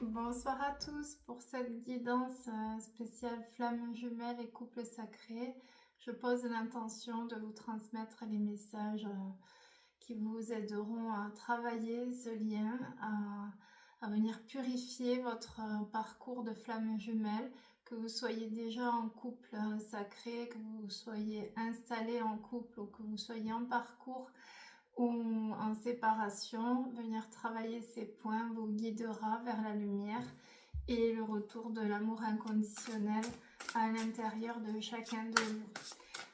Bonsoir à tous pour cette guidance spéciale flamme jumelle et couple sacré. Je pose l'intention de vous transmettre les messages qui vous aideront à travailler ce lien, à venir purifier votre parcours de flamme jumelle, que vous soyez déjà en couple sacré, que vous soyez installé en couple ou que vous soyez en parcours ou en séparation. Venir travailler ces points vous guidera vers la lumière et le retour de l'amour inconditionnel à l'intérieur de chacun de nous.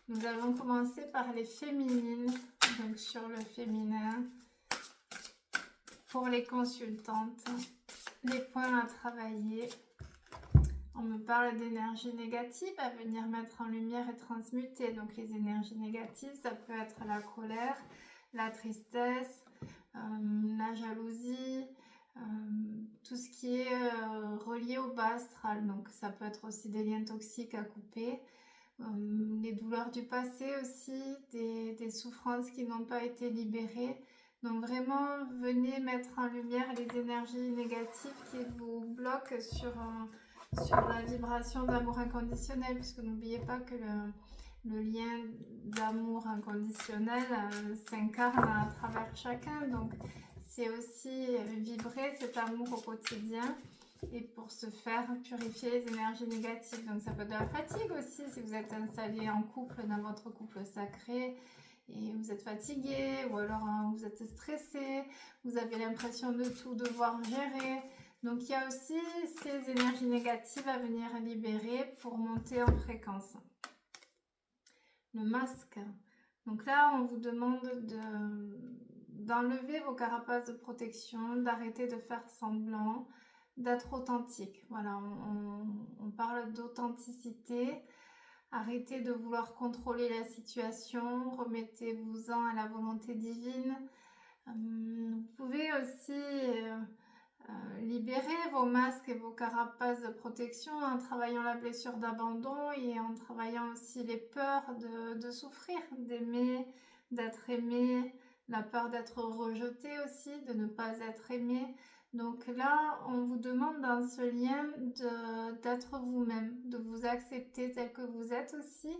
Nous allons commencer par les féminines, donc sur le féminin, pour les consultantes, les points à travailler. On me parle d'énergie négative à venir mettre en lumière et transmuter. Donc les énergies négatives, ça peut être la colère, la tristesse, la jalousie, tout ce qui est relié au bas astral. Donc ça peut être aussi des liens toxiques à couper, les douleurs du passé aussi, des souffrances qui n'ont pas été libérées. Donc vraiment, venez mettre en lumière les énergies négatives qui vous bloquent sur la vibration d'amour inconditionnel, puisque n'oubliez pas que le lien d'amour inconditionnel s'incarne à travers chacun. Donc c'est aussi vibrer cet amour au quotidien et pour se faire purifier les énergies négatives. Donc ça peut être de la fatigue aussi si vous êtes installé en couple dans votre couple sacré et vous êtes fatigué ou alors vous êtes stressé, vous avez l'impression de tout devoir gérer. Donc il y a aussi ces énergies négatives à venir libérer pour monter en fréquence. Le masque. Donc là, on vous demande d'enlever vos carapaces de protection, d'arrêter de faire semblant, d'être authentique. Voilà, on parle d'authenticité. Arrêtez de vouloir contrôler la situation, remettez-vous-en à la volonté divine. Vous pouvez aussi libérer vos masques et vos carapaces de protection en travaillant la blessure d'abandon et en travaillant aussi les peurs de souffrir, d'aimer, d'être aimé, la peur d'être rejeté aussi, de ne pas être aimé. Donc là, on vous demande dans ce lien d'être vous-même, de vous accepter tel que vous êtes aussi,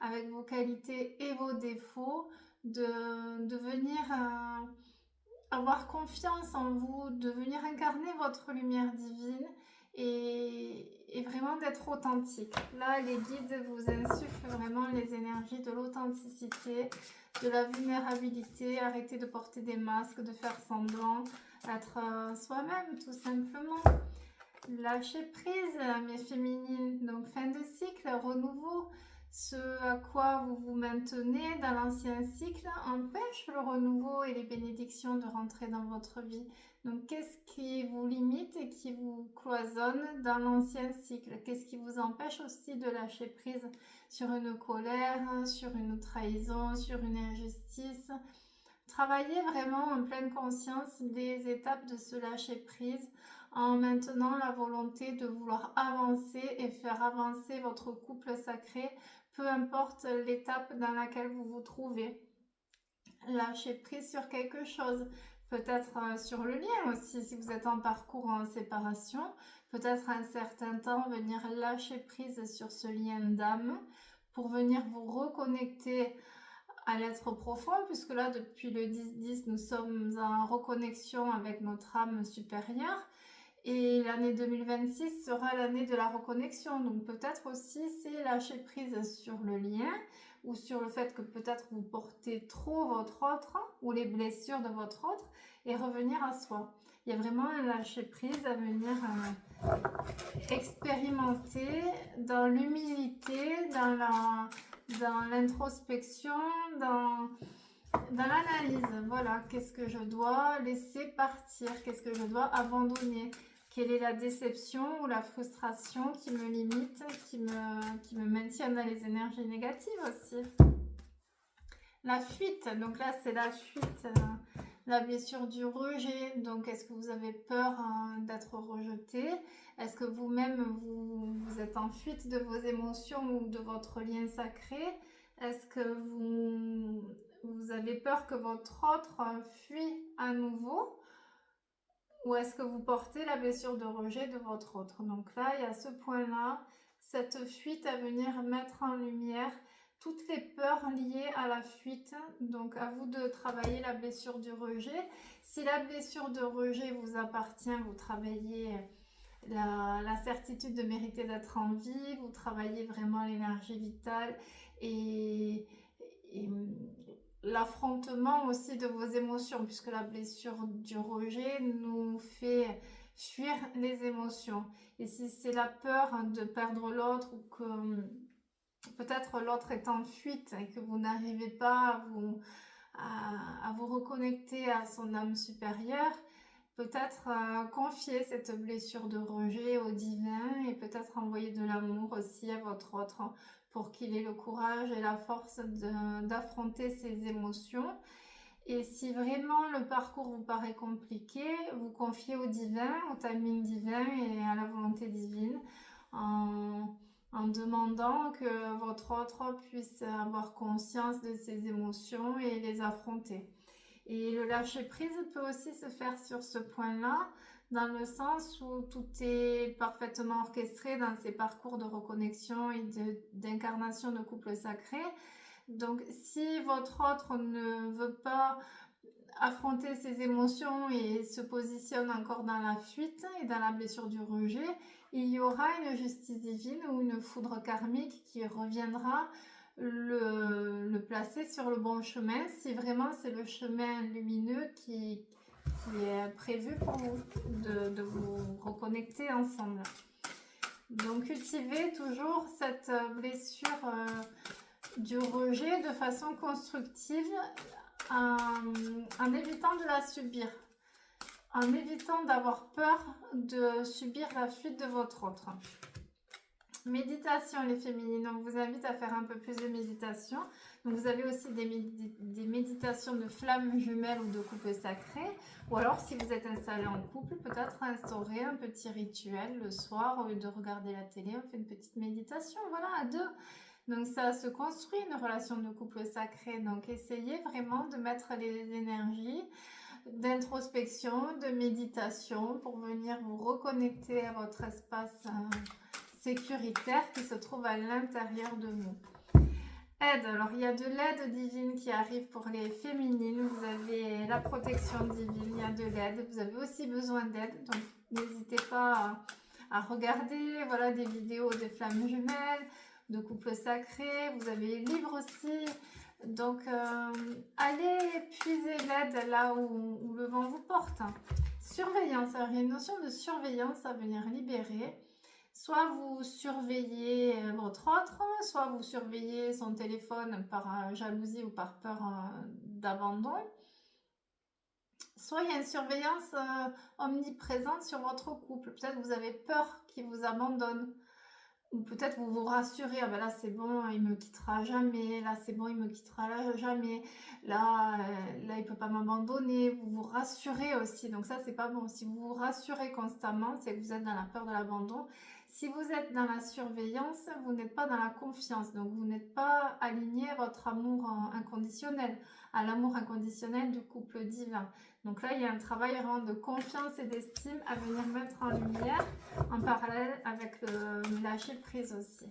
avec vos qualités et vos défauts, de venir avoir confiance en vous, de venir incarner votre lumière divine et vraiment d'être authentique. Là, les guides vous insufflent vraiment les énergies de l'authenticité, de la vulnérabilité, arrêter de porter des masques, de faire semblant, être soi-même tout simplement. Lâcher prise, mes féminines, donc fin de cycle, renouveau. Ce à quoi vous vous maintenez dans l'ancien cycle empêche le renouveau et les bénédictions de rentrer dans votre vie. Donc qu'est-ce qui vous limite et qui vous cloisonne dans l'ancien cycle? Qu'est-ce qui vous empêche aussi de lâcher prise sur une colère, sur une trahison, sur une injustice? Travaillez vraiment en pleine conscience les étapes de ce lâcher prise en maintenant la volonté de vouloir avancer et faire avancer votre couple sacré, peu importe l'étape dans laquelle vous vous trouvez. Lâcher prise sur quelque chose, peut-être sur le lien aussi, si vous êtes en parcours en séparation, peut-être un certain temps venir lâcher prise sur ce lien d'âme pour venir vous reconnecter à l'être profond, puisque là, depuis le 10-10, nous sommes en reconnexion avec notre âme supérieure. Et l'année 2026 sera l'année de la reconnexion. Donc peut-être aussi c'est lâcher prise sur le lien ou sur le fait que peut-être vous portez trop votre autre ou les blessures de votre autre et revenir à soi. Il y a vraiment un lâcher prise à venir expérimenter dans l'humilité, dans l'introspection, dans l'analyse. Voilà, qu'est-ce que je dois laisser partir, qu'est-ce que je dois abandonner, quelle est la déception ou la frustration qui me limite, qui me maintient dans les énergies négatives aussi. La fuite, donc là c'est la fuite, la blessure du rejet. Donc est-ce que vous avez peur d'être rejeté? Est-ce que vous-même vous êtes en fuite de vos émotions ou de votre lien sacré? Est-ce que vous avez peur que votre autre fuit à nouveau? Ou est-ce que vous portez la blessure de rejet de votre autre? Donc là, il y a ce point-là, cette fuite à venir mettre en lumière toutes les peurs liées à la fuite. Donc à vous de travailler la blessure du rejet. Si la blessure de rejet vous appartient, vous travaillez la certitude de mériter d'être en vie, vous travaillez vraiment l'énergie vitale et l'affrontement aussi de vos émotions, puisque la blessure du rejet nous fait fuir les émotions. Et si c'est la peur de perdre l'autre ou que peut-être l'autre est en fuite et que vous n'arrivez pas à vous reconnecter à son âme supérieure, peut-être confier cette blessure de rejet au divin et peut-être envoyer de l'amour aussi à votre autre pour qu'il ait le courage et la force d'affronter ses émotions. Et si vraiment le parcours vous paraît compliqué, vous confiez au divin, au timing divin et à la volonté divine en demandant que votre autre puisse avoir conscience de ses émotions et les affronter. Et le lâcher prise peut aussi se faire sur ce point-là, dans le sens où tout est parfaitement orchestré dans ces parcours de reconnexion et d'incarnation de couple sacré. Donc si votre autre ne veut pas affronter ses émotions et se positionne encore dans la fuite et dans la blessure du rejet, il y aura une justice divine ou une foudre karmique qui reviendra le placer sur le bon chemin, si vraiment c'est le chemin lumineux qui est prévu pour vous, de vous reconnecter ensemble. Donc cultivez toujours cette blessure du rejet de façon constructive en évitant de la subir, en évitant d'avoir peur de subir la fuite de votre autre. Méditation, les féminines, on vous invite à faire un peu plus de méditation. Donc vous avez aussi des méditations de flammes jumelles ou de couple sacré. Ou alors si vous êtes installé en couple, peut-être instaurer un petit rituel le soir. Au lieu de regarder la télé, on fait une petite méditation, voilà, à deux. Donc ça se construit une relation de couple sacré. Donc essayez vraiment de mettre les énergies d'introspection, de méditation pour venir vous reconnecter à votre espace sécuritaire qui se trouve à l'intérieur de vous. Aide, alors il y a de l'aide divine qui arrive pour les féminines, vous avez la protection divine, il y a de l'aide, vous avez aussi besoin d'aide, donc n'hésitez pas à regarder voilà, des vidéos des flammes jumelles, de couples sacrés, vous avez les livres aussi, donc allez puiser l'aide là où le vent vous porte. Surveillance, alors il y a une notion de surveillance à venir libérer. Soit vous surveillez votre autre, soit vous surveillez son téléphone par jalousie ou par peur d'abandon. Soit il y a une surveillance omniprésente sur votre couple. Peut-être vous avez peur qu'il vous abandonne. Ou peut-être vous vous rassurez, ah ben là c'est bon, il me quittera jamais, là c'est bon, il me quittera jamais, là il peut pas m'abandonner, vous vous rassurez aussi, donc ça c'est pas bon. Si vous vous rassurez constamment, c'est que vous êtes dans la peur de l'abandon. Si vous êtes dans la surveillance, vous n'êtes pas dans la confiance, donc vous n'êtes pas aligné à votre amour inconditionnel, à l'amour inconditionnel du couple divin. Donc là, il y a un travail vraiment de confiance et d'estime à venir mettre en lumière en parallèle avec le lâcher prise aussi.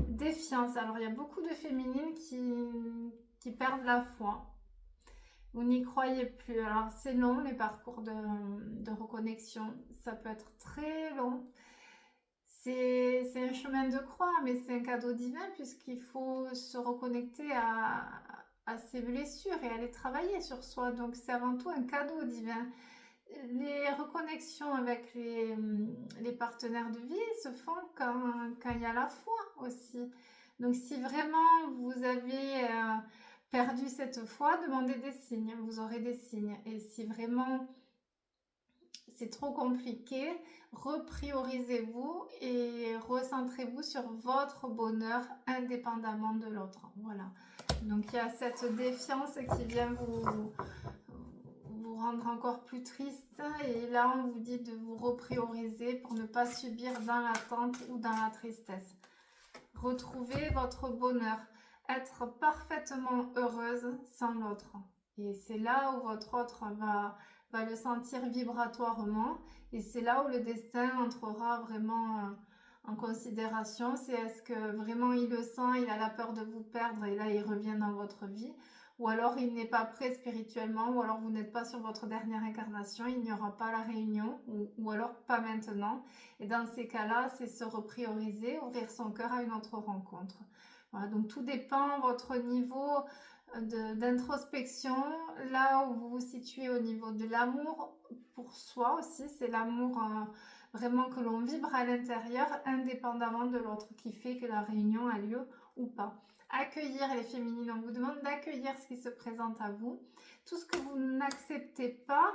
Défiance. Alors, il y a beaucoup de féminines qui perdent la foi. Vous n'y croyez plus. Alors, c'est long, les parcours de reconnexion. Ça peut être très long. C'est un chemin de croix, mais c'est un cadeau divin puisqu'il faut se reconnecter à ses blessures et aller travailler sur soi. Donc c'est avant tout un cadeau divin. Les reconnexions avec les partenaires de vie se font quand il y a la foi aussi. Donc si vraiment vous avez perdu cette foi, demandez des signes, vous aurez des signes. Et si vraiment c'est trop compliqué, repriorisez-vous et recentrez-vous sur votre bonheur indépendamment de l'autre. Voilà. Donc il y a cette défiance qui vient vous rendre encore plus triste et là on vous dit de vous reprioriser pour ne pas subir dans l'attente ou dans la tristesse. Retrouvez votre bonheur, être parfaitement heureuse sans l'autre. Et c'est là où votre autre va va le sentir vibratoirement. Et c'est là où le destin entrera vraiment en considération. C'est est-ce que vraiment il le sent, il a la peur de vous perdre et là il revient dans votre vie. Ou alors il n'est pas prêt spirituellement, ou alors vous n'êtes pas sur votre dernière incarnation, il n'y aura pas la réunion, ou alors pas maintenant. Et dans ces cas-là, c'est se reprioriser, ouvrir son cœur à une autre rencontre. Voilà, donc tout dépend de votre niveau d'introspection, là où vous vous situez au niveau de l'amour pour soi aussi, c'est l'amour vraiment que l'on vibre à l'intérieur, indépendamment de l'autre, qui fait que la réunion a lieu ou pas. Accueillir les féminines, on vous demande d'accueillir ce qui se présente à vous. Tout ce que vous n'acceptez pas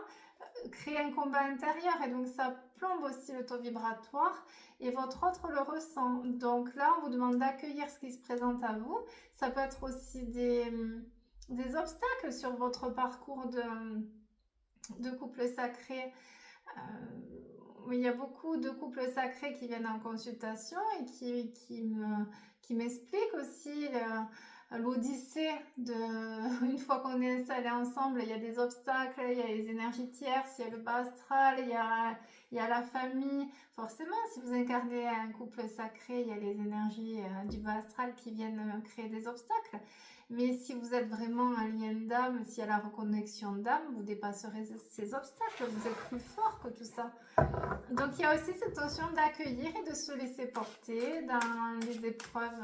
crée un combat intérieur et donc ça plombe aussi le taux vibratoire et votre autre le ressent. Donc là, on vous demande d'accueillir ce qui se présente à vous. Ça peut être aussi des obstacles sur votre parcours de couple sacré. Il y a beaucoup de couples sacrés qui viennent en consultation et qui m'expliquent aussi l'odyssée une fois qu'on est installé ensemble, il y a des obstacles, il y a les énergies tierces, il y a le bas astral, il y a la famille. Forcément, si vous incarnez un couple sacré, il y a les énergies du bas astral qui viennent créer des obstacles. Mais si vous êtes vraiment un lien d'âme, s'il y a la reconnexion d'âme, vous dépasserez ces obstacles, vous êtes plus fort que tout ça. Donc il y a aussi cette notion d'accueillir et de se laisser porter dans les épreuves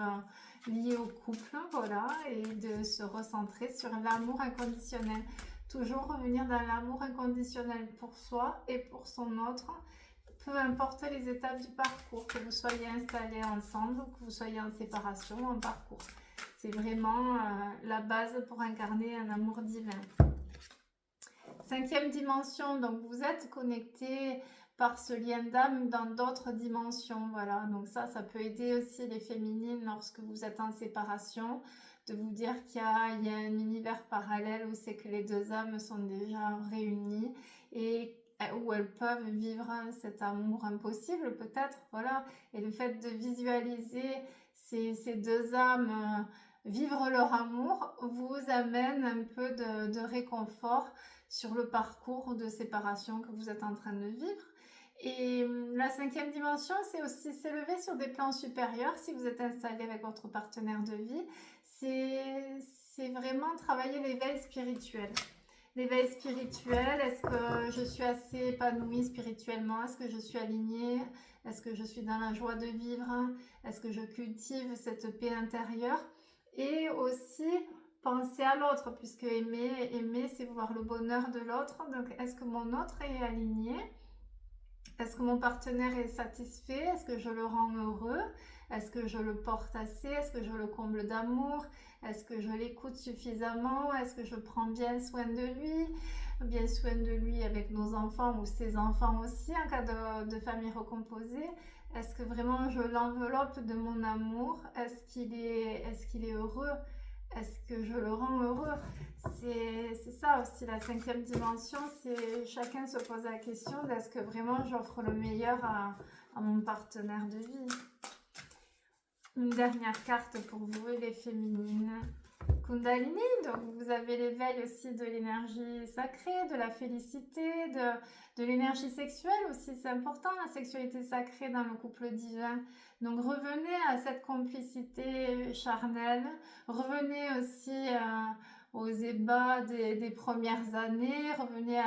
liées au couple, voilà, et de se recentrer sur l'amour inconditionnel. Toujours revenir dans l'amour inconditionnel pour soi et pour son autre, peu importe les étapes du parcours, que vous soyez installés ensemble ou que vous soyez en séparation ou en parcours. C'est vraiment la base pour incarner un amour divin. 5e dimension, donc vous êtes connecté par ce lien d'âme dans d'autres dimensions, voilà. Donc ça peut aider aussi les féminines lorsque vous êtes en séparation, de vous dire qu'il y a un univers parallèle où c'est que les deux âmes sont déjà réunies et où elles peuvent vivre cet amour impossible peut-être, voilà. Et le fait de visualiser ces deux âmes vivre leur amour vous amène un peu de réconfort sur le parcours de séparation que vous êtes en train de vivre. Et la 5e dimension, c'est aussi s'élever sur des plans supérieurs si vous êtes installé avec votre partenaire de vie. C'est vraiment travailler l'éveil spirituel. L'éveil spirituel, est-ce que je suis assez épanouie spirituellement? Est-ce que je suis alignée? Est-ce que je suis dans la joie de vivre? Est-ce que je cultive cette paix intérieure? Et aussi penser à l'autre, puisque aimer, c'est voir le bonheur de l'autre. Donc, est-ce que mon autre est aligné? Est-ce que mon partenaire est satisfait? Est-ce que je le rends heureux? Est-ce que je le porte assez? Est-ce que je le comble d'amour? Est-ce que je l'écoute suffisamment? Est-ce que je prends bien soin de lui? Bien soin de lui avec nos enfants ou ses enfants aussi en cas de famille recomposée? Est-ce que vraiment je l'enveloppe de mon amour? Est-ce qu'il est heureux? Est-ce que je le rends heureux? C'est ça aussi la 5e dimension, c'est chacun se pose la question d'est-ce que vraiment j'offre le meilleur à mon partenaire de vie. Une dernière carte pour vous et les féminines. Kundalini, donc vous avez l'éveil aussi de l'énergie sacrée, de la félicité, de l'énergie sexuelle aussi, c'est important la sexualité sacrée dans le couple divin. Donc revenez à cette complicité charnelle, revenez aussi aux ébats des premières années, revenez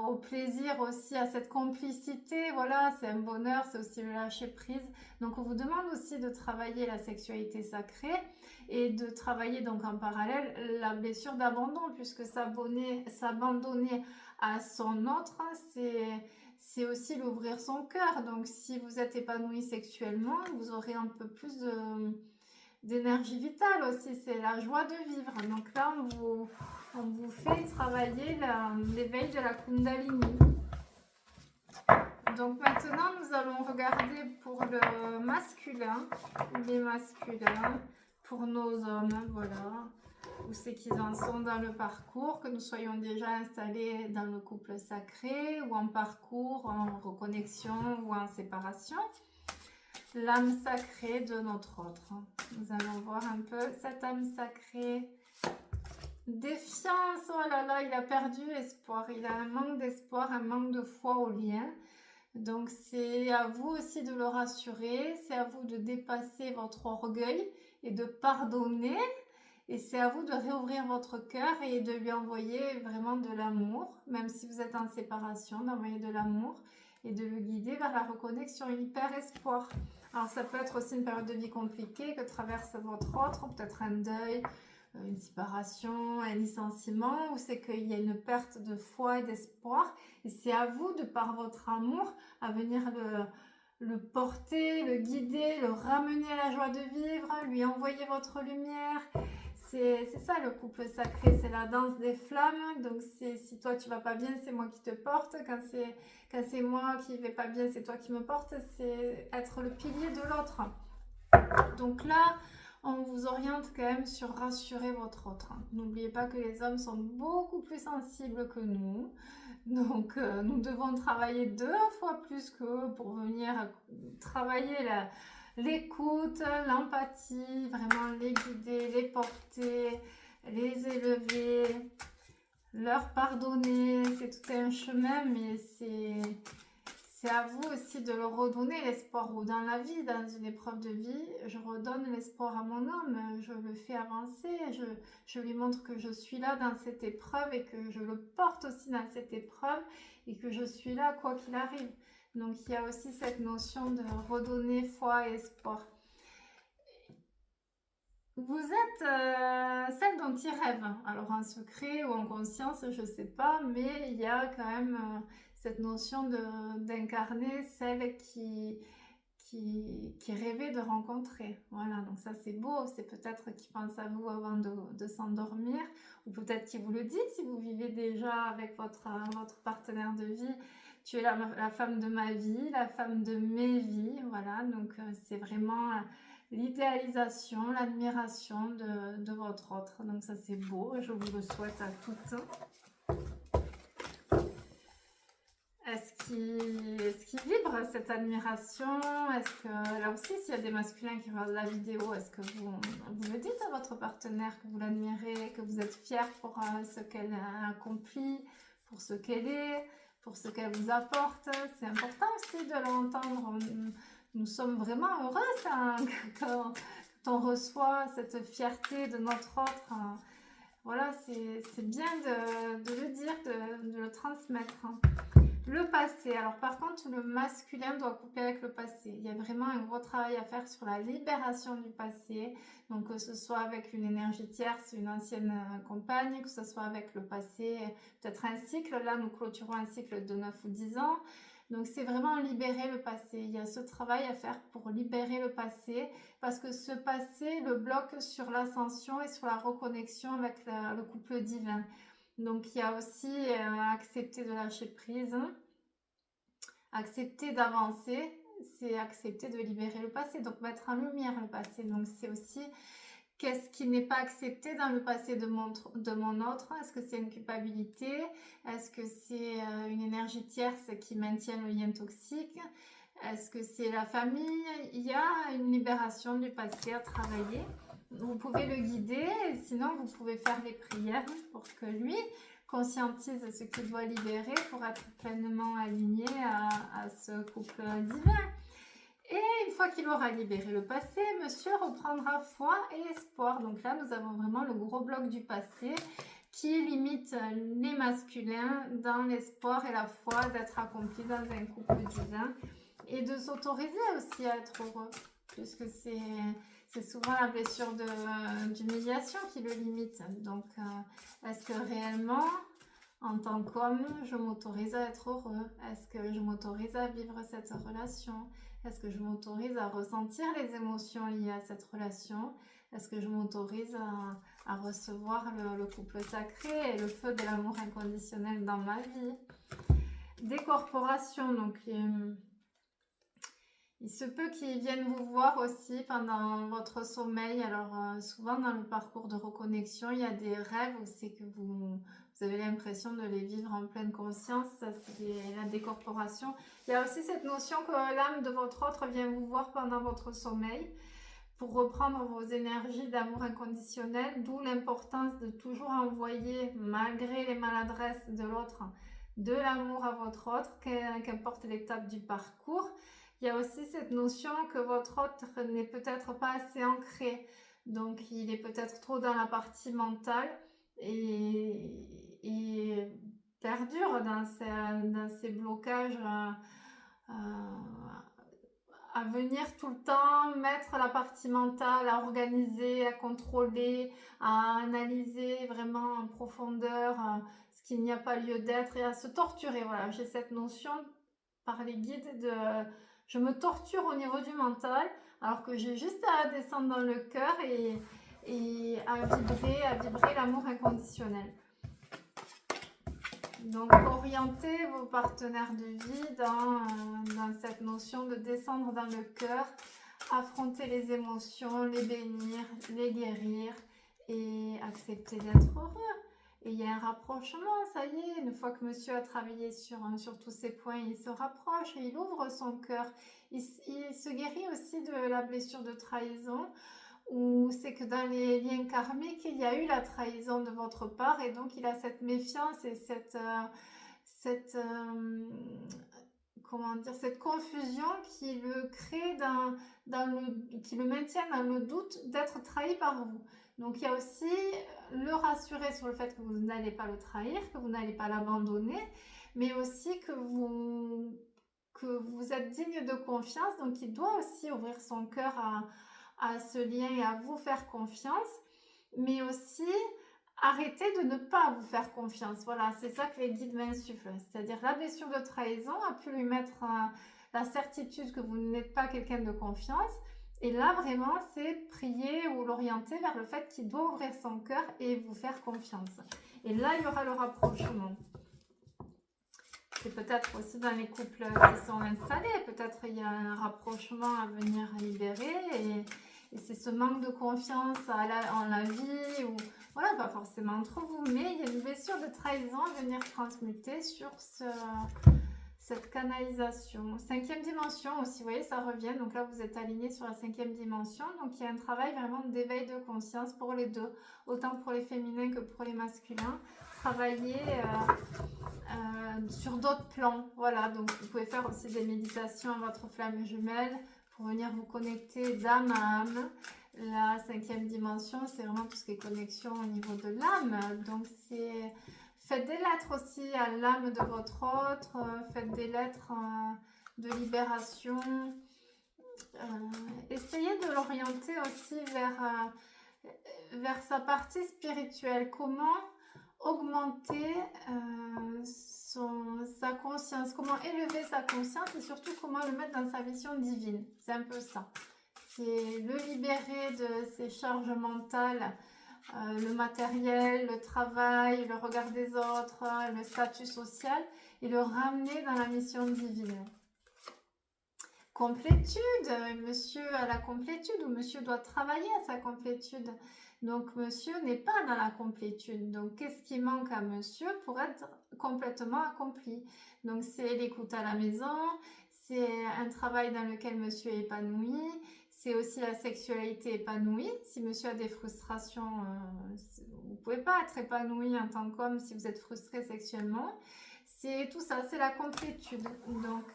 au plaisir aussi, à cette complicité, voilà, c'est un bonheur, c'est aussi le lâcher prise. Donc on vous demande aussi de travailler la sexualité sacrée et de travailler donc en parallèle la blessure d'abandon, puisque s'abandonner à son autre, c'est aussi l'ouvrir son cœur. Donc si vous êtes épanoui sexuellement, vous aurez un peu plus d'énergie vitale aussi, c'est la joie de vivre. Donc là, on vous fait travailler l'éveil de la Kundalini. Donc maintenant, nous allons regarder pour le masculin, les masculins, pour nos hommes, voilà, où c'est qu'ils en sont dans le parcours, que nous soyons déjà installés dans le couple sacré, ou en parcours, en reconnexion ou en séparation. L'âme sacrée de notre autre. Nous allons voir un peu cette âme sacrée Défiance, oh là là, il a perdu espoir. Il a un manque d'espoir, un manque de foi au lien. Donc c'est à vous aussi de le rassurer, c'est à vous de dépasser votre orgueil et de pardonner. Et c'est à vous de réouvrir votre cœur et de lui envoyer vraiment de l'amour, même si vous êtes en séparation, d'envoyer de l'amour et de le guider vers la reconnexion. Il perd espoir. Alors ça peut être aussi une période de vie compliquée que traverse votre autre, peut-être un deuil, une séparation, un licenciement, ou c'est qu'il y a une perte de foi et d'espoir. Et c'est à vous, de par votre amour, à venir le porter, le guider, le ramener à la joie de vivre, lui envoyer votre lumière. C'est ça le couple sacré, c'est la danse des flammes. Donc si toi tu vas pas bien, c'est moi qui te porte. Quand c'est moi qui vais pas bien, c'est toi qui me porte. C'est être le pilier de l'autre. Donc là, on vous oriente quand même sur rassurer votre autre. N'oubliez pas que les hommes sont beaucoup plus sensibles que nous. Donc nous devons travailler 2 fois plus qu'eux pour venir travailler l'écoute, l'empathie, vraiment les guider, les porter, les élever, leur pardonner. C'est tout un chemin, mais c'est à vous aussi de leur redonner l'espoir. Ou dans la vie, dans une épreuve de vie, je redonne l'espoir à mon homme, je le fais avancer, je lui montre que je suis là dans cette épreuve et que je le porte aussi dans cette épreuve et que je suis là quoi qu'il arrive. Donc il y a aussi cette notion de redonner foi et espoir. Vous êtes celle dont il rêve. Alors en secret ou en conscience, je ne sais pas, mais il y a quand même cette notion d'incarner celle qui rêvait de rencontrer. Voilà, donc ça c'est beau, c'est peut-être qu'il pense à vous avant de s'endormir, ou peut-être qu'il vous le dit si vous vivez déjà avec votre partenaire de vie. Tu es la femme de ma vie, la femme de mes vies, voilà, donc c'est vraiment l'idéalisation, l'admiration de votre autre. Donc ça c'est beau, je vous le souhaite à toutes. Est-ce qu'il vibre cette admiration? Est-ce que, là aussi, s'il y a des masculins qui regardent la vidéo, est-ce que vous le dites à votre partenaire que vous l'admirez, que vous êtes fier pour ce qu'elle a accompli, pour ce qu'elle est, pour ce qu'elle vous apporte? C'est important aussi de l'entendre. Nous sommes vraiment heureux quand on reçoit cette fierté de notre autre. Voilà, c'est bien de le dire, de le transmettre. Le passé. Alors par contre, le masculin doit couper avec le passé. Il y a vraiment un gros travail à faire sur la libération du passé. Donc que ce soit avec une énergie tierce, une ancienne compagne, que ce soit avec le passé, peut-être un cycle. Là, nous clôturons un cycle de 9 ou 10 ans. Donc c'est vraiment libérer le passé. Il y a ce travail à faire pour libérer le passé, parce que ce passé le bloque sur l'ascension et sur la reconnexion avec le couple divin. Donc il y a aussi accepter de lâcher prise, accepter d'avancer, c'est accepter de libérer le passé, donc mettre en lumière le passé. Donc c'est aussi qu'est-ce qui n'est pas accepté dans le passé de mon autre. Est-ce que c'est une culpabilité? Est-ce que c'est une énergie tierce qui maintient le lien toxique? Est-ce que c'est la famille? Il y a une libération du passé à travailler. Vous pouvez le guider, sinon vous pouvez faire les prières pour que lui conscientise ce qu'il doit libérer pour être pleinement aligné à ce couple divin. Et une fois qu'il aura libéré le passé, monsieur reprendra foi et espoir. Donc là, nous avons vraiment le gros bloc du passé qui limite les masculins dans l'espoir et la foi d'être accomplis dans un couple divin et de s'autoriser aussi à être heureux, puisque c'est souvent la blessure d'humiliation qui le limite. Donc, est-ce que réellement, en tant qu'homme, je m'autorise à être heureux? Est-ce que je m'autorise à vivre cette relation? Est-ce que je m'autorise à ressentir les émotions liées à cette relation? Est-ce que je m'autorise à recevoir le couple sacré et le feu de l'amour inconditionnel dans ma vie? Décorporation, donc il se peut qu'ils viennent vous voir aussi pendant votre sommeil. Alors souvent dans le parcours de reconnexion, il y a des rêves où c'est que vous avez l'impression de les vivre en pleine conscience. Ça, c'est la décorporation. Il y a aussi cette notion que l'âme de votre autre vient vous voir pendant votre sommeil pour reprendre vos énergies d'amour inconditionnel, d'où l'importance de toujours envoyer, malgré les maladresses de l'autre, de l'amour à votre autre, qu'importe l'étape du parcours. Il y a aussi cette notion que votre autre n'est peut-être pas assez ancré, donc il est peut-être trop dans la partie mentale et perdure dans ces blocages à venir tout le temps, mettre la partie mentale, à organiser, à contrôler, à analyser vraiment en profondeur ce qu'il n'y a pas lieu d'être et à se torturer. Voilà, j'ai cette notion par les guides de je me torture au niveau du mental alors que j'ai juste à descendre dans le cœur et à vibrer l'amour inconditionnel. Donc, orientez vos partenaires de vie dans cette notion de descendre dans le cœur, affronter les émotions, les bénir, les guérir et accepter d'être heureux. Et il y a un rapprochement, ça y est, une fois que monsieur a travaillé sur tous ces points, il se rapproche et il ouvre son cœur. Il se guérit aussi de la blessure de trahison, ou c'est que dans les liens karmiques, il y a eu la trahison de votre part et donc il a cette méfiance et comment dire, cette confusion qui le crée qui le maintient dans le doute d'être trahi par vous. Donc il y a aussi le rassurer sur le fait que vous n'allez pas le trahir, que vous n'allez pas l'abandonner, mais aussi que vous êtes digne de confiance, donc il doit aussi ouvrir son cœur à ce lien et à vous faire confiance, mais aussi arrêtez de ne pas vous faire confiance. Voilà, c'est ça que les guides m'insufflent. C'est-à-dire la blessure de trahison a pu lui mettre la certitude que vous n'êtes pas quelqu'un de confiance. Et là, vraiment, c'est prier ou l'orienter vers le fait qu'il doit ouvrir son cœur et vous faire confiance. Et là, il y aura le rapprochement. C'est peut-être aussi dans les couples qui sont installés. Peut-être il y a un rapprochement à venir libérer et c'est ce manque de confiance en la vie, ou voilà, pas forcément entre vous, mais il y a une blessure de trahison à venir transmuter sur cette canalisation. 5e dimension aussi, vous voyez, ça revient. Donc là, vous êtes aligné sur la 5e dimension. Donc il y a un travail vraiment d'éveil de conscience pour les deux, autant pour les féminins que pour les masculins. Travailler sur d'autres plans. Voilà, donc vous pouvez faire aussi des méditations à votre flamme jumelle pour venir vous connecter d'âme à âme. La 5e dimension, c'est vraiment tout ce qui est connexion au niveau de l'âme. Donc faites des lettres aussi à l'âme de votre autre, faites des lettres de libération. Essayez de l'orienter aussi vers sa partie spirituelle. Comment augmenter sa conscience, comment élever sa conscience et surtout comment le mettre dans sa mission divine. C'est un peu ça. C'est le libérer de ses charges mentales, le matériel, le travail, le regard des autres, le statut social et le ramener dans la mission divine. Complétude, monsieur a la complétude ou monsieur doit travailler à sa complétude. Donc, monsieur n'est pas dans la complétude. Donc, qu'est-ce qui manque à monsieur pour être complètement accompli? Donc, c'est l'écoute à la maison, c'est un travail dans lequel monsieur est épanoui, c'est aussi la sexualité épanouie. Si monsieur a des frustrations, vous ne pouvez pas être épanoui en tant qu'homme si vous êtes frustré sexuellement. C'est tout ça, c'est la complétude. Donc,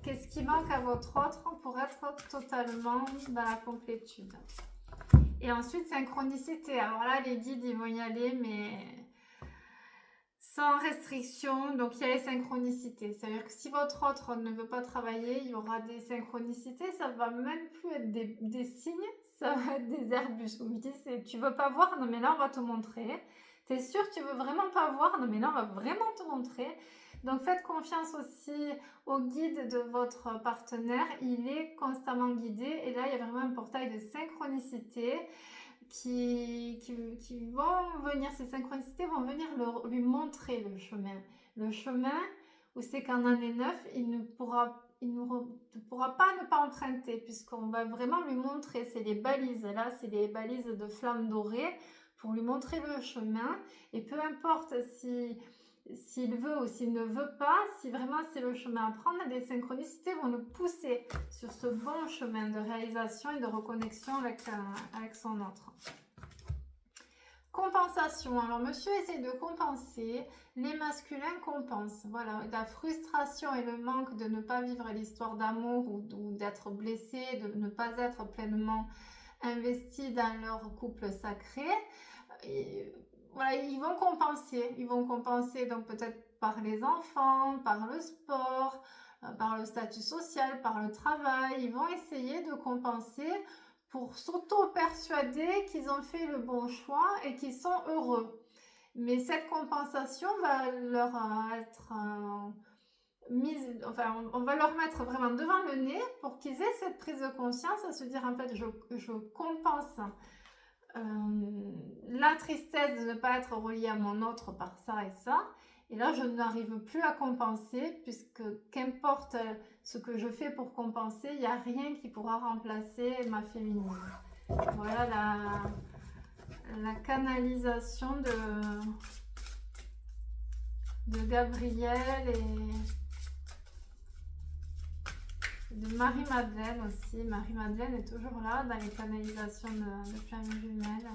qu'est-ce qui manque à votre autre pour être totalement dans la complétude? Et ensuite, synchronicité. Alors là, les guides, ils vont y aller, mais sans restriction. Donc, il y a les synchronicités. C'est-à-dire que si votre autre ne veut pas travailler, il y aura des synchronicités. Ça va même plus être des signes, ça va être des Airbus. Vous me dites, tu veux pas voir? Non, mais là, on va te montrer. T'es sûr que tu veux vraiment pas voir? Non, mais là, on va vraiment te montrer. Donc, faites confiance aussi au guide de votre partenaire. Il est constamment guidé. Et là, il y a vraiment un portail de synchronicité qui vont venir, ces synchronicités vont venir lui montrer le chemin. Le chemin où c'est qu'en année 9, il ne pourra pas ne pas emprunter puisqu'on va vraiment lui montrer, c'est les balises. Là, c'est les balises de flammes dorées pour lui montrer le chemin. Et peu importe si s'il veut ou s'il ne veut pas, si vraiment c'est le chemin à prendre, les synchronicités vont le pousser sur ce bon chemin de réalisation et de reconnexion avec son autre. Compensation. Alors, monsieur essaie de compenser. Les masculins compensent. Voilà, la frustration et le manque de ne pas vivre l'histoire d'amour ou d'être blessé, de ne pas être pleinement investi dans leur couple sacré. Et, voilà, ils vont compenser. Ils vont compenser donc peut-être par les enfants, par le sport, par le statut social, par le travail. Ils vont essayer de compenser pour s'auto-persuader qu'ils ont fait le bon choix et qu'ils sont heureux. Mais cette compensation va leur être mise, enfin, on va leur mettre vraiment devant le nez pour qu'ils aient cette prise de conscience à se dire en fait, je compense la tristesse de ne pas être reliée à mon autre par ça et ça. Et là, je n'arrive plus à compenser puisque qu'importe ce que je fais pour compenser, il n'y a rien qui pourra remplacer ma féminine. Voilà la canalisation de Gabriel et de Marie-Madeleine aussi. Marie-Madeleine est toujours là dans les canalisations de flammes jumelles.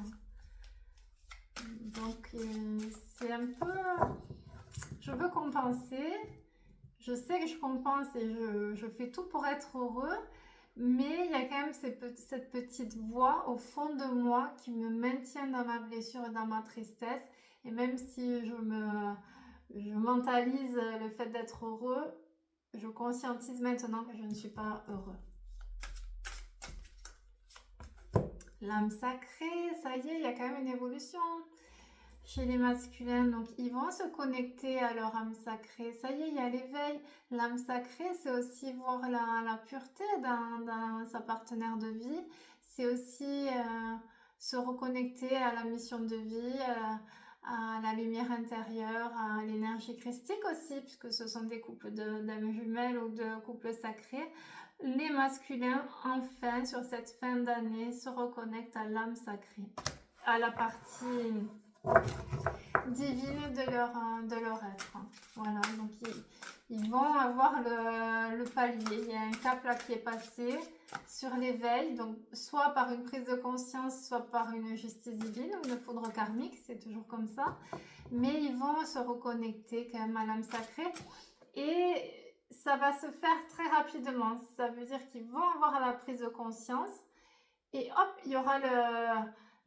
Donc, c'est un peu... Je veux compenser. Je sais que je compense et je fais tout pour être heureux. Mais il y a quand même cette petite voix au fond de moi qui me maintient dans ma blessure et dans ma tristesse. Et même si je mentalise le fait d'être heureux, je conscientise maintenant que je ne suis pas heureux. L'âme sacrée, ça y est, il y a quand même une évolution chez les masculins. Donc, ils vont se connecter à leur âme sacrée. Ça y est, il y a l'éveil. L'âme sacrée, c'est aussi voir la pureté dans sa partenaire de vie. C'est aussi se reconnecter à la mission de vie, à la lumière intérieure, à l'énergie christique aussi, puisque ce sont des couples d'âmes jumelles ou de couples sacrés. Les masculins, enfin, sur cette fin d'année, se reconnectent à l'âme sacrée, à la partie divine de leur être. Voilà, donc ils vont avoir le palier. Il y a un cap là qui est passé sur l'éveil, donc soit par une prise de conscience, soit par une justice divine ou une foudre karmique, c'est toujours comme ça. Mais ils vont se reconnecter quand même à l'âme sacrée et ça va se faire très rapidement. Ça veut dire qu'ils vont avoir la prise de conscience et hop, il y aura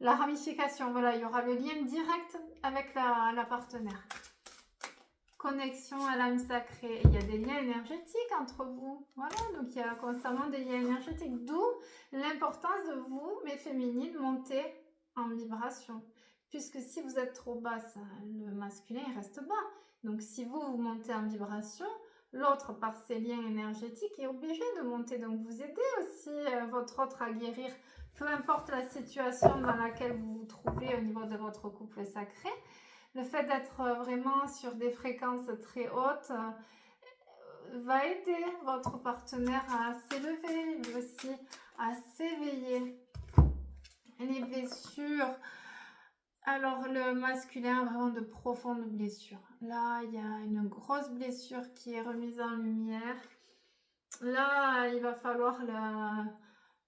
la ramification. Voilà, il y aura le lien direct avec la partenaire. Connexion à l'âme sacrée. Il y a des liens énergétiques entre vous. Voilà, donc il y a constamment des liens énergétiques. D'où l'importance de vous, mes féminines, monter en vibration. Puisque si vous êtes trop basse, le masculin il reste bas. Donc si vous montez en vibration, l'autre, par ses liens énergétiques, est obligé de monter. Donc vous aidez aussi votre autre à guérir, peu importe la situation dans laquelle vous vous trouvez au niveau de votre couple sacré. Le fait d'être vraiment sur des fréquences très hautes va aider votre partenaire à s'élever, lui aussi à s'éveiller. Les blessures. Alors, le masculin a vraiment de profondes blessures. Là, il y a une grosse blessure qui est remise en lumière. Là, il va falloir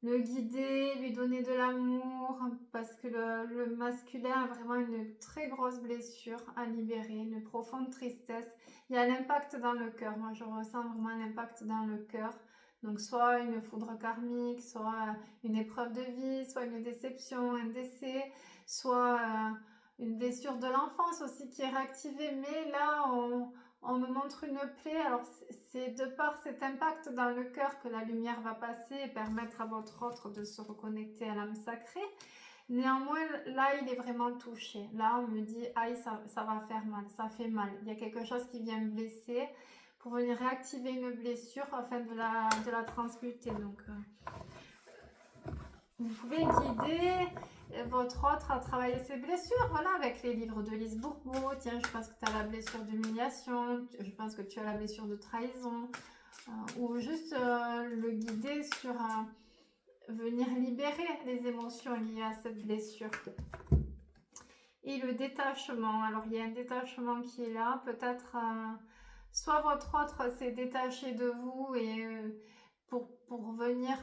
le guider, lui donner de l'amour, parce que le masculin a vraiment une très grosse blessure à libérer, une profonde tristesse. Il y a l'impact dans le cœur. Moi, je ressens vraiment l'impact dans le cœur. Donc, soit une foudre karmique, soit une épreuve de vie, soit une déception, un décès, soit une blessure de l'enfance aussi qui est réactivée. Mais là, on me montre une plaie. Alors, c'est de par cet impact dans le cœur que la lumière va passer et permettre à votre autre de se reconnecter à l'âme sacrée. Néanmoins, là, il est vraiment touché. Là, on me dit, aïe, ça va faire mal, ça fait mal. Il y a quelque chose qui vient me blesser pour venir réactiver une blessure afin de la transmuter. Donc, vous pouvez guider votre autre à travailler ses blessures, voilà, avec les livres de Lise Bourbeau. Tiens, je pense que tu as la blessure d'humiliation, je pense que tu as la blessure de trahison, ou juste le guider sur venir libérer les émotions liées à cette blessure. et le détachement. Alors, il y a un détachement qui est là. Peut-être, soit votre autre s'est détaché de vous et pour venir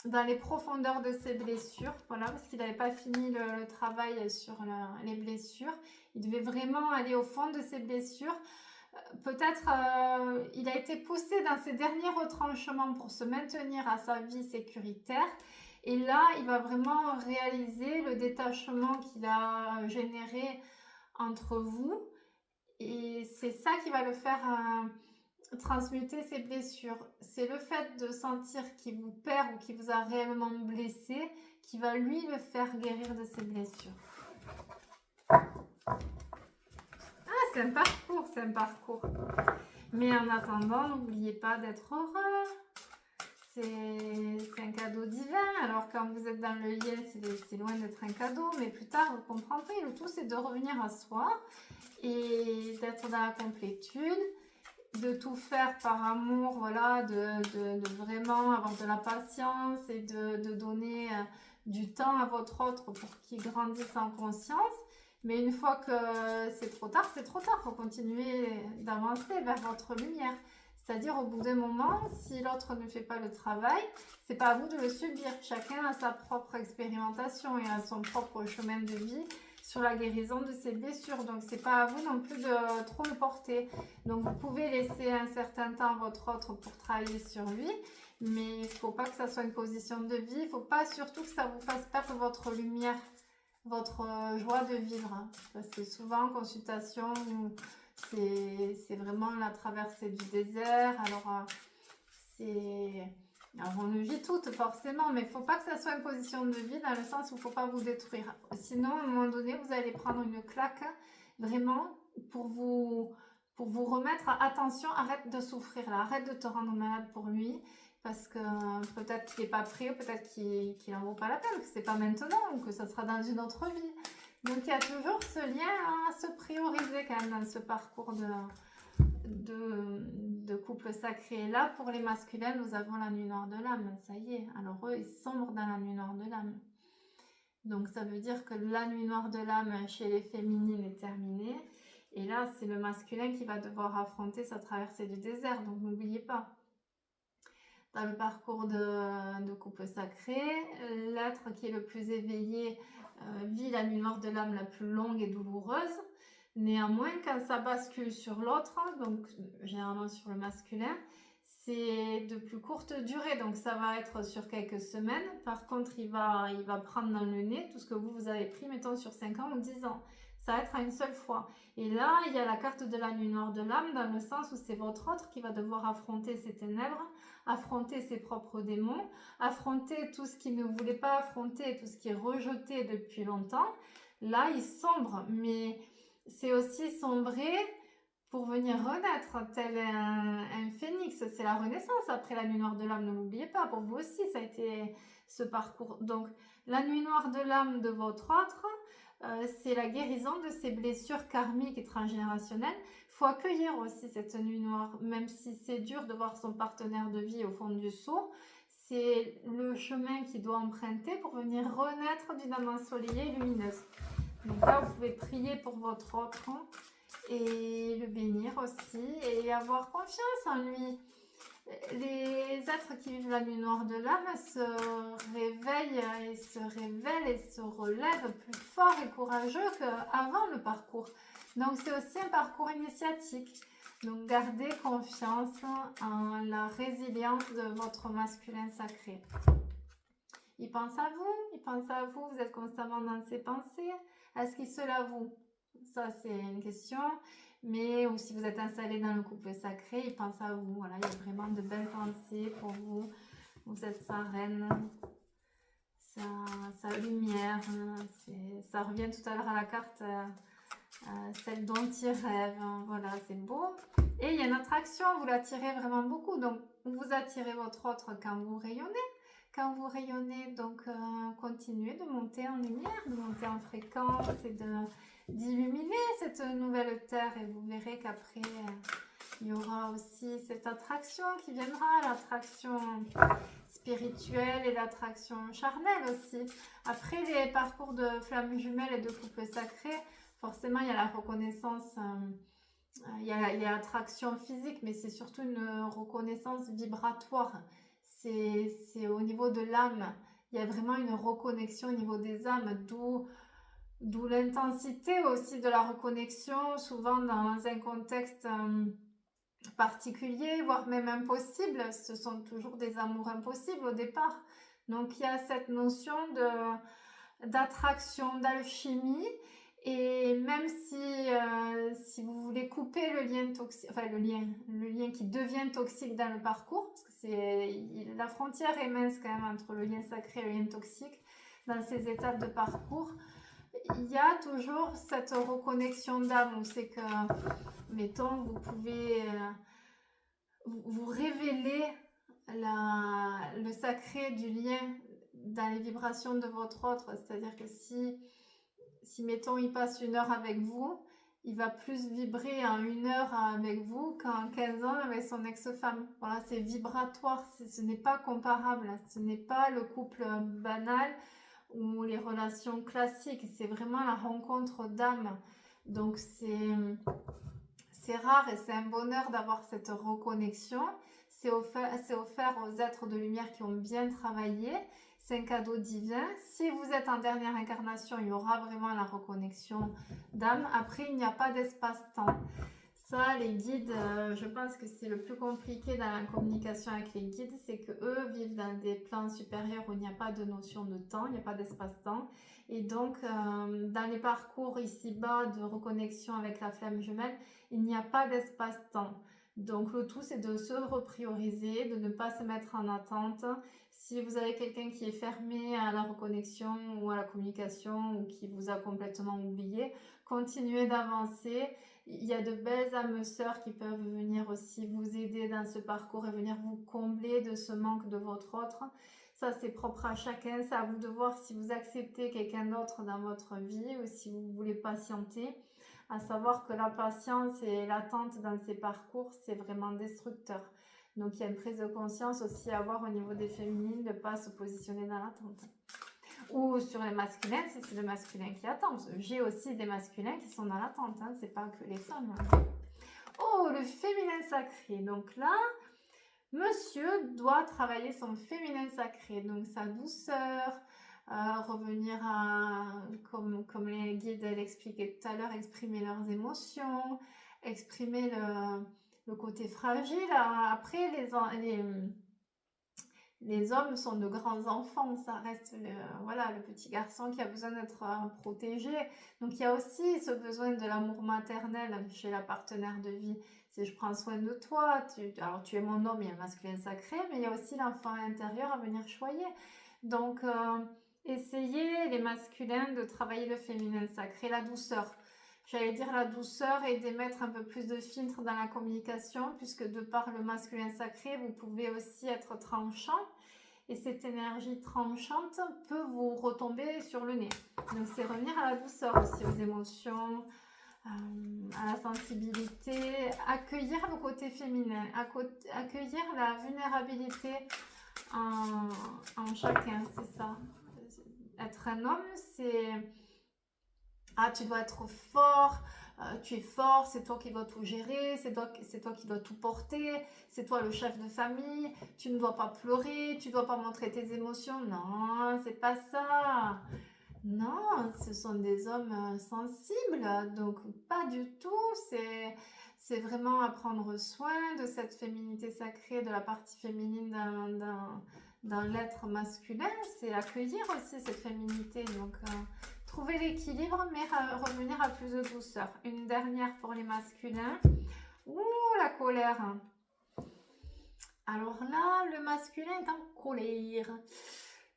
dans les profondeurs de ses blessures, voilà, parce qu'il n'avait pas fini le travail sur les blessures. Il devait vraiment aller au fond de ses blessures. Peut-être il a été poussé dans ses derniers retranchements pour se maintenir à sa vie sécuritaire. Et là, il va vraiment réaliser le détachement qu'il a généré entre vous. Et c'est ça qui va le faire transmuter ses blessures. C'est le fait de sentir qu'il vous perd ou qu'il vous a réellement blessé qui va lui le faire guérir de ses blessures. C'est un parcours, c'est un parcours. Mais en attendant, n'oubliez pas d'être heureux. C'est un cadeau divin. Alors quand vous êtes dans le lien, c'est loin d'être un cadeau, mais plus tard, vous comprendrez. Le tout, c'est de revenir à soi et d'être dans la complétude, de tout faire par amour, voilà, de vraiment avoir de la patience et de donner du temps à votre autre pour qu'il grandisse en conscience. Mais une fois que c'est trop tard, c'est trop tard. Il faut continuer d'avancer vers votre lumière. C'est-à-dire, au bout d'un moment, si l'autre ne fait pas le travail, c'est pas à vous de le subir. Chacun a sa propre expérimentation et a son propre chemin de vie sur la guérison de ses blessures. Donc, c'est pas à vous non plus de trop le porter. Donc, vous pouvez laisser un certain temps à votre autre pour travailler sur lui. Mais il ne faut pas que ça soit une position de vie. Il ne faut pas surtout que ça vous fasse perdre votre lumière, votre joie de vivre, hein. Parce que souvent en consultation c'est vraiment la traversée du désert. Alors on le vit toutes forcément, mais il ne faut pas que ça soit une position de vie dans le sens où il ne faut pas vous détruire, sinon à un moment donné vous allez prendre une claque vraiment pour vous remettre attention, arrête de souffrir là, arrête de te rendre malade pour lui. Parce que peut-être qu'il n'est pas prêt, ou peut-être qu'il n'en vaut pas la peine, que ce n'est pas maintenant, ou que ça sera dans une autre vie. Donc il y a toujours ce lien à se prioriser quand même dans ce parcours de couple sacré. Là, pour les masculins, nous avons la nuit noire de l'âme, ça y est. Alors eux, ils sombrent dans la nuit noire de l'âme. Donc ça veut dire que la nuit noire de l'âme chez les féminines est terminée. Et là, c'est le masculin qui va devoir affronter sa traversée du désert, donc n'oubliez pas. Dans le parcours de couple sacré, l'être qui est le plus éveillé vit la nuit noire de l'âme la plus longue et douloureuse. Néanmoins, quand ça bascule sur l'autre, donc généralement sur le masculin, c'est de plus courte durée, donc ça va être sur quelques semaines. Par contre, il va prendre dans le nez tout ce que vous avez pris, mettons, sur 5 ans ou 10 ans. Ça va être à une seule fois. Et là, il y a la carte de la nuit noire de l'âme, dans le sens où c'est votre autre qui va devoir affronter ses ténèbres, affronter ses propres démons, affronter tout ce qu'il ne voulait pas affronter, tout ce qui est rejeté depuis longtemps. Là, il sombre, mais c'est aussi sombrer pour venir renaître, tel un phénix. C'est la renaissance après la nuit noire de l'âme, ne l'oubliez pas. Pour vous aussi, ça a été ce parcours. Donc, la nuit noire de l'âme de votre autre, c'est la guérison de ces blessures karmiques et transgénérationnelles. Il faut accueillir aussi cette nuit noire, même si c'est dur de voir son partenaire de vie au fond du seau. C'est le chemin qu'il doit emprunter pour venir renaître d'une âme ensoleillée et lumineuse. Donc là, vous pouvez prier pour votre autre et le bénir aussi et avoir confiance en lui. Les êtres qui vivent la nuit noire de l'âme se réveillent et se révèlent et se relèvent plus forts et courageux qu'avant le parcours. Donc c'est aussi un parcours initiatique. Donc gardez confiance en la résilience de votre masculin sacré. Il pense à vous, vous êtes constamment dans ses pensées. Est-ce qu'il se l'avoue? Ça c'est une question. Mais ou si vous êtes installé dans le couple sacré, il pense à vous. Voilà, il y a vraiment de belles pensées pour vous. Vous êtes sa reine, sa lumière. Ça revient tout à l'heure à la carte, celle dont il rêve. Voilà, c'est beau. Et il y a une attraction, vous l'attirez vraiment beaucoup. Donc, vous attirez votre autre quand vous rayonnez. Quand vous rayonnez, donc continuez de monter en lumière, de monter en fréquence et d'illuminer cette nouvelle terre, et vous verrez qu'après Il y aura aussi cette attraction qui viendra, l'attraction spirituelle et l'attraction charnelle aussi. Après les parcours de flammes jumelles et de couple sacré, forcément il y a la reconnaissance, il y a l'attraction physique, mais c'est surtout une reconnaissance vibratoire. C'est au niveau de l'âme. Il y a vraiment une reconnexion au niveau des âmes, d'où l'intensité aussi de la reconnexion, souvent dans un contexte particulier, voire même impossible. Ce sont toujours des amours impossibles au départ. Donc il y a cette notion d'attraction, d'alchimie. Et même si vous voulez couper le lien toxique, enfin le lien qui devient toxique dans le parcours, parce que la frontière est mince quand même entre le lien sacré et le lien toxique dans ces étapes de parcours, il y a toujours cette reconnexion d'âme où c'est que, mettons, vous pouvez vous révéler le sacré du lien dans les vibrations de votre autre. C'est-à-dire que si mettons, il passe 1 heure avec vous, il va plus vibrer en 1 heure avec vous qu'en 15 ans avec son ex-femme. Voilà, c'est vibratoire, ce n'est pas comparable, ce n'est pas le couple banal ou les relations classiques, c'est vraiment la rencontre d'âme. Donc c'est rare et c'est un bonheur d'avoir cette reconnexion. C'est offert aux êtres de lumière qui ont bien travaillé. C'est un cadeau divin. Si vous êtes en dernière incarnation, il y aura vraiment la reconnexion d'âme. Après, il n'y a pas d'espace-temps. Ça, les guides, je pense que c'est le plus compliqué dans la communication avec les guides, c'est que eux vivent dans des plans supérieurs où il n'y a pas de notion de temps, il n'y a pas d'espace-temps. Et donc, dans les parcours ici-bas de reconnexion avec la flamme jumelle, il n'y a pas d'espace-temps. Donc, le tout, c'est de se reprioriser, de ne pas se mettre en attente. Si vous avez quelqu'un qui est fermé à la reconnexion ou à la communication ou qui vous a complètement oublié, continuez d'avancer. Il y a de belles âmes sœurs qui peuvent venir aussi vous aider dans ce parcours et venir vous combler de ce manque de votre autre. Ça, c'est propre à chacun. C'est à vous de voir si vous acceptez quelqu'un d'autre dans votre vie ou si vous voulez patienter. À savoir que la patience et l'attente dans ces parcours, c'est vraiment destructeur. Donc, il y a une prise de conscience aussi à avoir au niveau des féminines, de ne pas se positionner dans l'attente. Ou sur les masculins, si c'est le masculin qui attend. J'ai aussi des masculins qui sont dans l'attente, hein, c'est pas que les femmes. Oh, le féminin sacré. Donc là, monsieur doit travailler son féminin sacré, donc sa douceur, revenir à, comme les guides l'expliquaient tout à l'heure, exprimer leurs émotions, exprimer le côté fragile. Après, les hommes sont de grands enfants, ça reste le petit garçon qui a besoin d'être protégé. Donc il y a aussi ce besoin de l'amour maternel chez la partenaire de vie. C'est je prends soin de toi, alors tu es mon homme, il y a un masculin sacré, mais il y a aussi l'enfant intérieur à venir choyer. Donc essayez les masculins de travailler le féminin sacré, la douceur. J'allais dire la douceur et d'émettre un peu plus de filtre dans la communication, puisque de par le masculin sacré, vous pouvez aussi être tranchant. Et cette énergie tranchante peut vous retomber sur le nez. Donc c'est revenir à la douceur aussi, aux émotions, à la sensibilité, accueillir le côté féminin, accueillir la vulnérabilité en chacun, c'est ça. Être un homme, c'est... Ah, tu dois être fort, tu es fort, c'est toi qui dois tout gérer, c'est toi qui dois tout porter, c'est toi le chef de famille, tu ne dois pas pleurer, tu ne dois pas montrer tes émotions. Non, c'est pas ça. Non, ce sont des hommes sensibles, donc pas du tout. C'est vraiment à prendre soin de cette féminité sacrée, de la partie féminine dans l'être masculin. C'est accueillir aussi cette féminité, donc... trouver l'équilibre, mais revenir à plus de douceur. Une dernière pour les masculins. Ouh, la colère. Alors là, le masculin est en colère.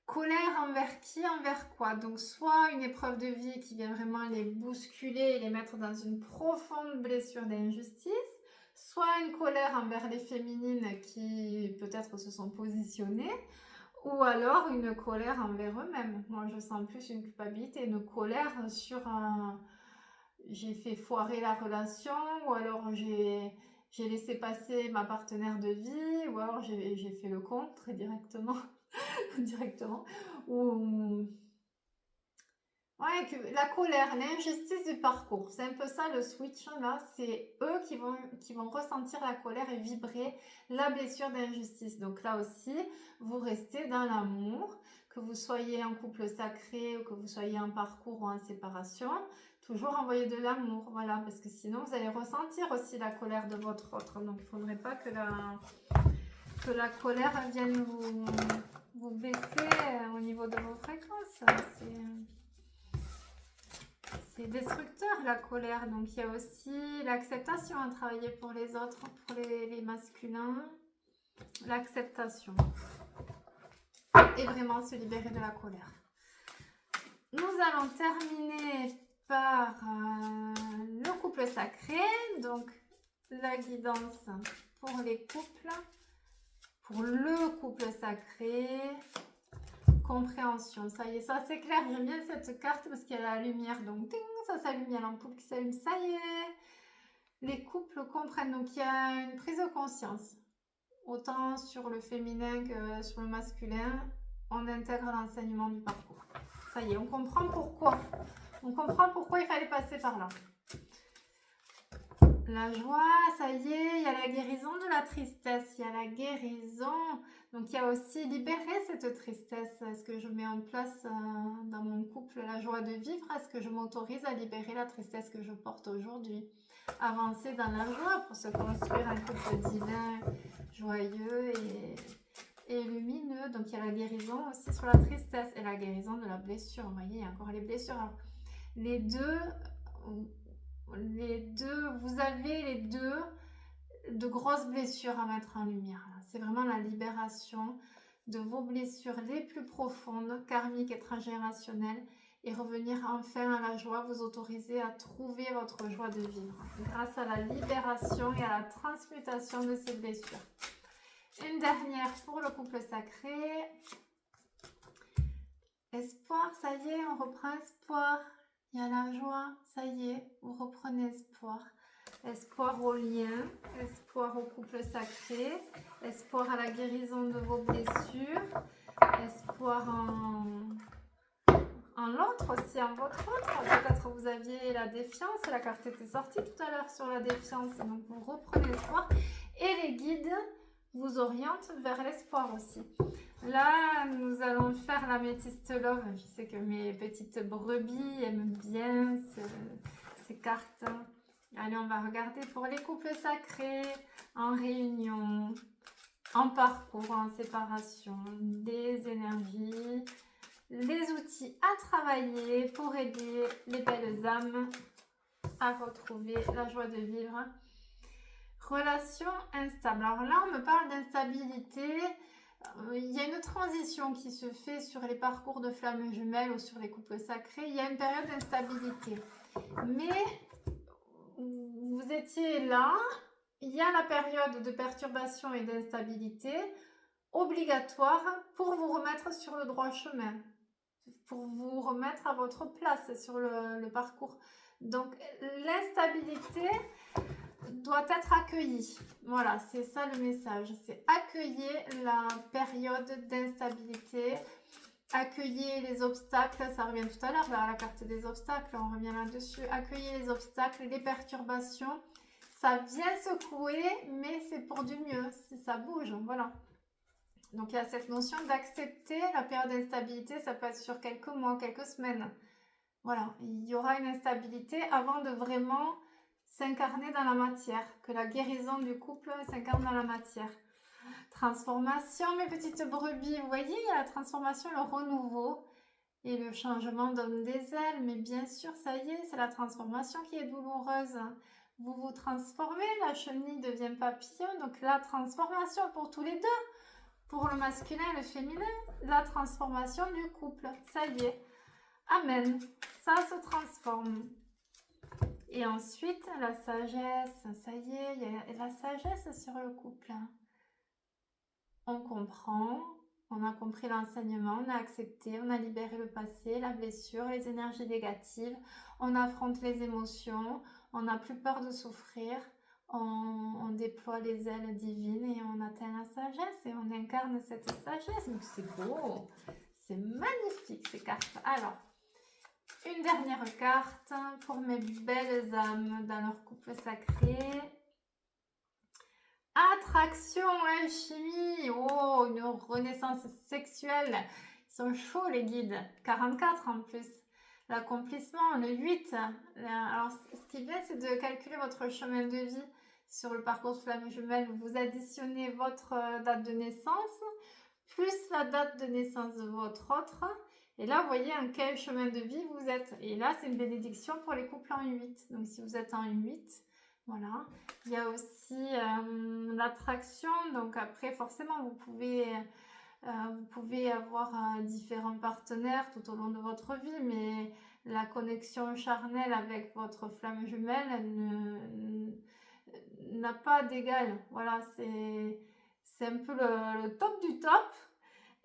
Colère envers qui, envers quoi? Donc soit une épreuve de vie qui vient vraiment les bousculer et les mettre dans une profonde blessure d'injustice, soit une colère envers les féminines qui peut-être se sont positionnées, ou alors une colère envers eux-mêmes. Moi, je sens plus une culpabilité, une colère sur un... J'ai fait foirer la relation, ou alors j'ai j'ai laissé passer ma partenaire de vie, ou alors j'ai fait le contre directement, directement, ou ouais, que la colère, l'injustice du parcours, c'est un peu ça le switch là, c'est eux qui vont ressentir la colère et vibrer la blessure d'injustice. Donc là aussi, vous restez dans l'amour, que vous soyez en couple sacré ou que vous soyez en parcours ou en séparation, toujours envoyer de l'amour, voilà, parce que sinon vous allez ressentir aussi la colère de votre autre. Donc il ne faudrait pas que la colère vienne vous baisser au niveau de vos fréquences. C'est destructeur la colère, donc il y a aussi l'acceptation à travailler pour les autres, pour les masculins, l'acceptation et vraiment se libérer de la colère. Nous allons terminer par le couple sacré, donc la guidance pour les couples, pour le couple sacré. Compréhension, ça y est, ça c'est clair, j'aime bien cette carte parce qu'il y a la lumière, donc ting, ça s'allume, il y a l'ampoule qui s'allume, ça y est, les couples comprennent, donc il y a une prise de conscience, autant sur le féminin que sur le masculin, on intègre l'enseignement du parcours, ça y est, on comprend pourquoi il fallait passer par là. La joie, ça y est, il y a la guérison de la tristesse, il y a la guérison. Donc, il y a aussi libérer cette tristesse. Est-ce que je mets en place dans mon couple la joie de vivre? Est-ce que je m'autorise à libérer la tristesse que je porte aujourd'hui? Avancer dans la joie pour se construire un couple divin, joyeux et lumineux. Donc, il y a la guérison aussi sur la tristesse et la guérison de la blessure. Vous voyez, il y a encore les blessures. Alors, les deux, vous avez les deux de grosses blessures à mettre en lumière. C'est vraiment la libération de vos blessures les plus profondes, karmiques et transgénérationnelles, et revenir enfin à la joie, vous autoriser à trouver votre joie de vivre grâce à la libération et à la transmutation de ces blessures. Une dernière pour le couple sacré. Espoir, ça y est, on reprend espoir. Il y a la joie, ça y est, vous reprenez espoir. Espoir au lien, espoir au couple sacré, espoir à la guérison de vos blessures, espoir en l'autre aussi, en votre autre. Peut-être vous aviez la défiance, la carte était sortie tout à l'heure sur la défiance, donc vous reprenez espoir. Et les guides vous orientent vers l'espoir aussi. Là, nous allons faire l'améthyste love. Je sais que mes petites brebis aiment bien ces cartes. Allez, on va regarder pour les couples sacrés, en réunion, en parcours, en séparation, des énergies, les outils à travailler pour aider les belles âmes à retrouver la joie de vivre. Relation instable. Alors là, on me parle d'instabilité. Il y a une transition qui se fait sur les parcours de flammes jumelles ou sur les couples sacrés. Il y a une période d'instabilité. Mais vous étiez là, il y a la période de perturbation et d'instabilité obligatoire pour vous remettre sur le droit chemin, pour vous remettre à votre place sur le parcours. Donc l'instabilité doit être accueillie. Voilà, c'est ça le message. C'est accueillir la période d'instabilité, accueillir les obstacles, ça revient tout à l'heure vers la carte des obstacles, on revient là-dessus. Accueillir les obstacles, les perturbations, ça vient secouer, mais c'est pour du mieux, ça bouge, voilà. Donc il y a cette notion d'accepter la période d'instabilité, ça peut être sur quelques mois, quelques semaines. Voilà, il y aura une instabilité avant de vraiment s'incarner dans la matière, que la guérison du couple s'incarne dans la matière. Transformation, mes petites brebis, vous voyez, il y a la transformation, le renouveau et le changement donne des ailes, mais bien sûr, ça y est, c'est la transformation qui est douloureuse. Vous vous transformez, la chenille devient papillon, donc la transformation pour tous les deux, pour le masculin et le féminin, la transformation du couple, ça y est. Amen, ça se transforme. Et ensuite, la sagesse, ça y est, il y a la sagesse sur le couple. On comprend, on a compris l'enseignement, on a accepté, on a libéré le passé, la blessure, les énergies négatives, on affronte les émotions, on n'a plus peur de souffrir, on déploie les ailes divines et on atteint la sagesse et on incarne cette sagesse. Donc c'est beau, c'est magnifique ces cartes. Alors, une dernière carte pour mes belles âmes dans leur couple sacré. Attraction, alchimie, oh, une renaissance sexuelle. Ils sont chauds les guides, 44 en plus. L'accomplissement, le 8. Alors, ce qui est bien, c'est de calculer votre chemin de vie sur le parcours flamme jumelle. Vous additionnez votre date de naissance, plus la date de naissance de votre autre. Et là, vous voyez en quel chemin de vie vous êtes. Et là, c'est une bénédiction pour les couples en 8. Donc, si vous êtes en 8, voilà. Il y a aussi l'attraction. Donc, après, forcément, vous pouvez avoir différents partenaires tout au long de votre vie, mais la connexion charnelle avec votre flamme jumelle n'a pas d'égal. Voilà, c'est un peu le top du top.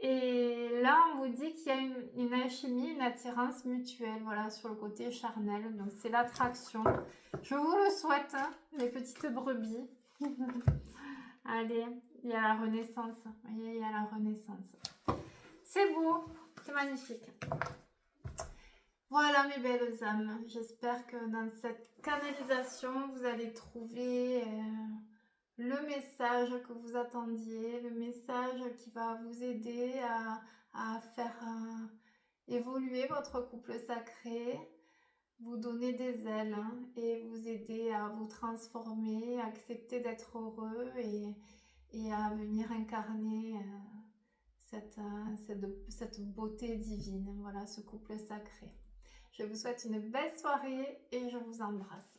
Et là, on vous dit qu'il y a une alchimie, une attirance mutuelle, voilà, sur le côté charnel. Donc, c'est l'attraction. Je vous le souhaite, hein, les petites brebis. Allez, il y a la renaissance. Vous voyez, il y a la renaissance. C'est beau, c'est magnifique. Voilà mes belles âmes. J'espère que dans cette canalisation, vous allez trouver le message que vous attendiez, le message qui va vous aider à faire évoluer votre couple sacré, vous donner des ailes et vous aider à vous transformer, à accepter d'être heureux et à venir incarner cette beauté divine, voilà, ce couple sacré. Je vous souhaite une belle soirée et je vous embrasse.